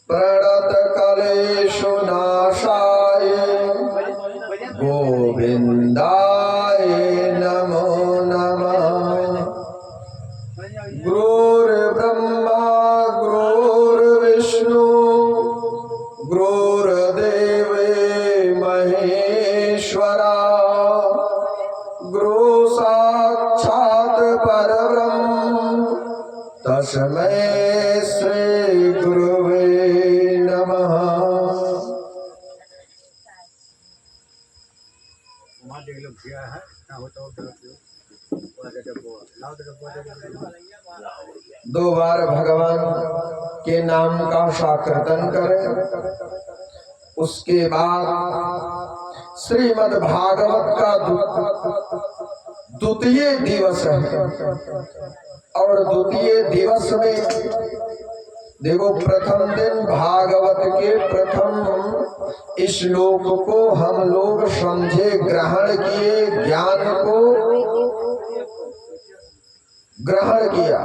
प्रणत कलेषु नाशाय गोविंदाय नमो नमः। गुरुर्ब्रह्मा गुरुर्विष्णु गुरुर्देवे महेश्वरा गुरु साक्षात् परब्रह्म तस्मै श्री गुरुवे नमः। दो बार भगवान के नाम का साकीर्तन करें, उसके बाद श्रीमद् भागवत का द्वितीय दिवस है। और द्वितीय दिवस में देखो, प्रथम दिन भागवत के प्रथम श्लोक को हम लोग समझे, ग्रहण किए, ज्ञान को ग्रहण किया।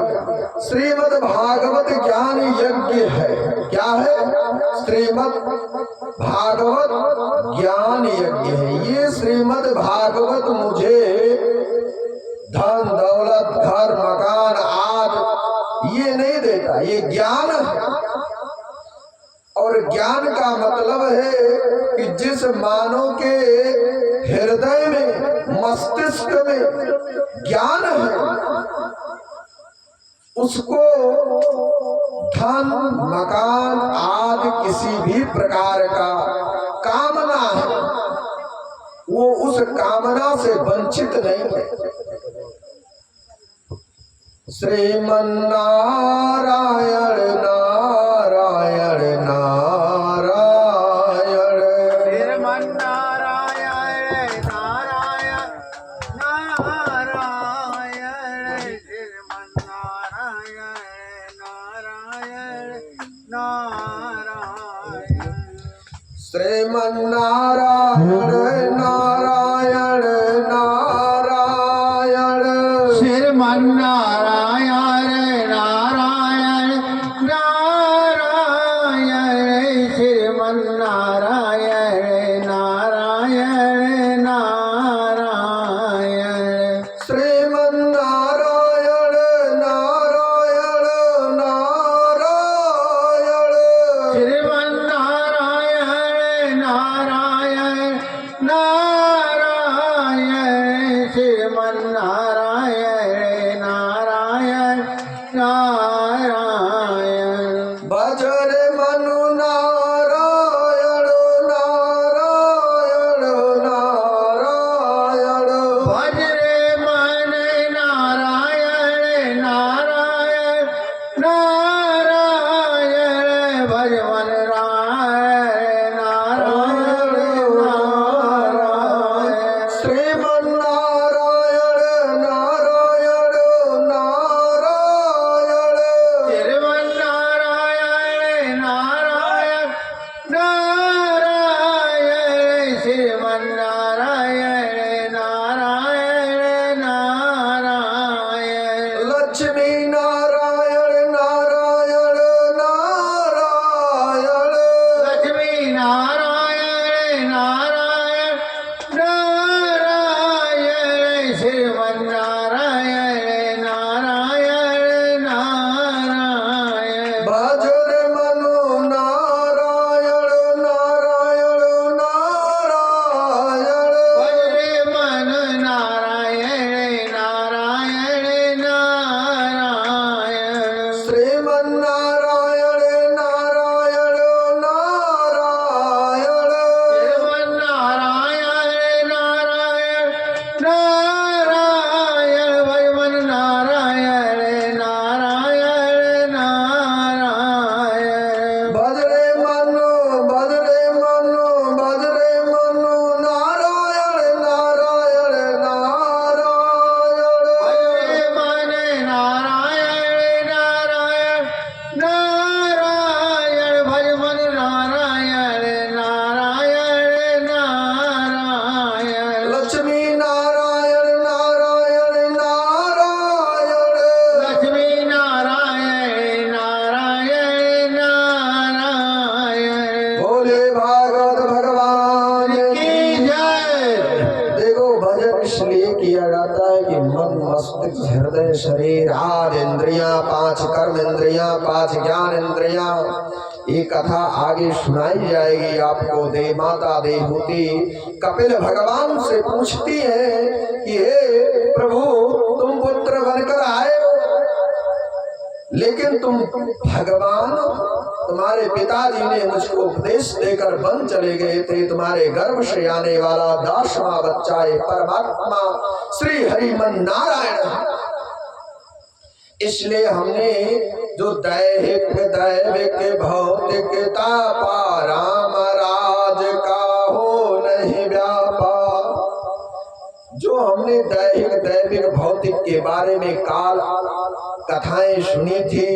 श्रीमद् भागवत ज्ञान यज्ञ है। क्या है? श्रीमद् भागवत ज्ञान यज्ञ है। ये श्रीमद् भागवत मुझे धन दौलत घर मकान आदि ये नहीं देता, ये ज्ञान है। और ज्ञान का मतलब है कि जिस मानव के हृदय में मस्तिष्क में ज्ञान है, उसको धन मकान आदि किसी भी प्रकार का कामना है, वो उस कामना से वंचित नहीं है। श्रीमन्नारायण नारायण नारायण श्रीमन्नारायण नारायण नारायण श्रीमन्नारायण नारायण नारायण श्रीमन्नारायण नारायण नारायण श्रीमन्नारायण नारायण नारायण श्रीमन्नारायण नारायण नारायण श्रीमन्नारायण नारायण नारायण श्रीमन्नारायण नारायण नारायण श्रीमन्नारायण नारायण नारायण भजर मनु नारायण नारायण नारायण भज रे मन नारायण नारायण नारायण भज मन नारायण नारायण नारायण श्रीमन्नारायण नारायण नारायण श्रीमन्नारायण नारायण नारायण श्रीमन्नारायण नारायण नारायण लक्ष्मी नारायण नारायण नारायण लक्ष्मी नारायण नारायण नारायण श्रीमन्नारायण नारायण नारायण भजर मनु नारायण नारायण नारायण भज रे मन नारायण नारायण नारायण शरीर, 8 इंद्रियां, 5 कर्म इंद्रियां, 5 ज्ञान इंद्रियां। ये कथा आगे सुनाई जाएगी आपको। देव माता देवहूति कपिल भगवान से पूछती है कि हे प्रभु, तुम पुत्र बनकर आए हो, लेकिन तुम भगवान, तुम्हारे पिताजी ने मुझको उपदेश देकर वन चले गए थे। तुम्हारे गर्भ से आने वाला 10वां बच्चा है परमात्मा श्री हरिमन नारायण। इसलिए हमने जो दैहिक दैविक भौतिकता पा राम राज का हो नहीं व्यापार। जो हमने दैहिक दैविक भौतिक के बारे में काल कथाएं सुनी थी,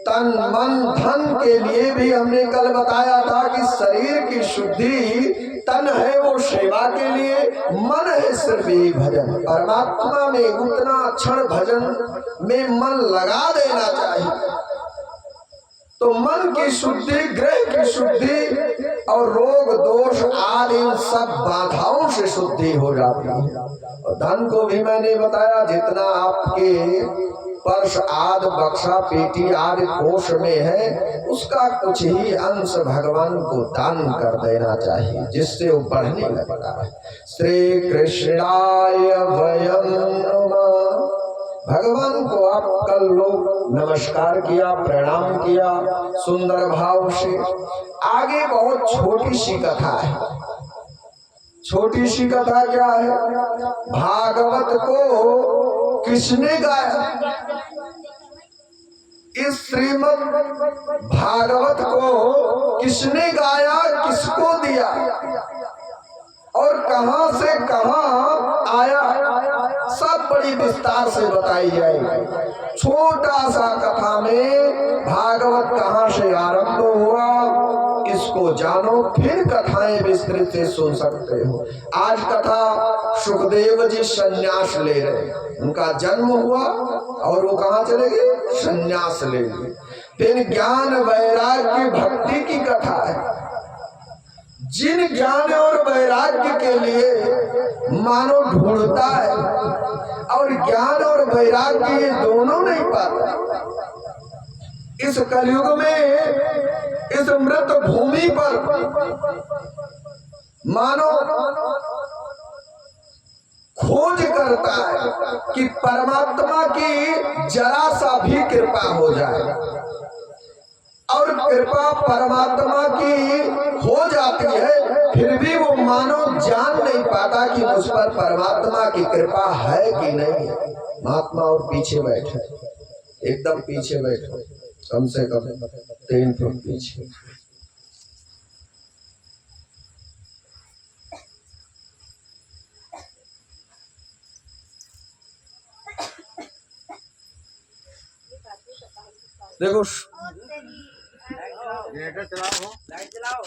तन मन धन के लिए भी हमने कल बताया था कि शरीर की शुद्धि, तन है वो सेवा के लिए, मन है सिर्फ एक भजन। परमात्मा में उतना क्षण भजन में मन लगा देना चाहिए, तो मन की शुद्धि, ग्रह की शुद्धि और रोग दोष आदि सब बाधाओं से शुद्धि हो जाती है। और धन को भी मैंने बताया, जितना आपके पर्स आदि बक्सा पेटी आदि कोष में है, उसका कुछ ही अंश भगवान को दान कर देना चाहिए, जिससे वो बढ़ने लगता है। श्री कृष्णाय वयं नमः। भगवान को आप कल लोग नमस्कार किया, प्रणाम किया सुंदर भाव से। आगे बहुत छोटी सी कथा है। छोटी सी कथा क्या है? भागवत को किसने गाया? इस श्रीमद् भागवत को किसने गाया, किसको दिया और कहां से कहां आया, सब बड़ी विस्तार से बताई जाएगी। छोटा सा कथा में भागवत कहां से आरंभ हुआ, इसको जानो, फिर कथाएं विस्तृत से सुन सकते हो। आज कथा सुखदेव जी संन्यास ले रहे, उनका जन्म हुआ और वो कहाँ चले गए? संन्यास ले लिए। फिर ज्ञान वैराग्य भक्ति की कथा है। जिन ज्ञान और वैराग्य के लिए मानव ढूंढता है, और ज्ञान और वैराग्य ये दोनों नहीं पाता। इस कलयुग में, इस मृत भूमि पर मानव खोज करता है कि परमात्मा की जरा सा भी कृपा हो जाए, और कृपा परमात्मा की हो जाती है, फिर भी वो मानव जान नहीं पाता कि मुझ पर परमात्मा की कृपा है कि नहीं। महात्मा और पीछे बैठे, एकदम पीछे बैठो, कम से कम 3 फुट पीछे। देखो, लाइट चलाओ।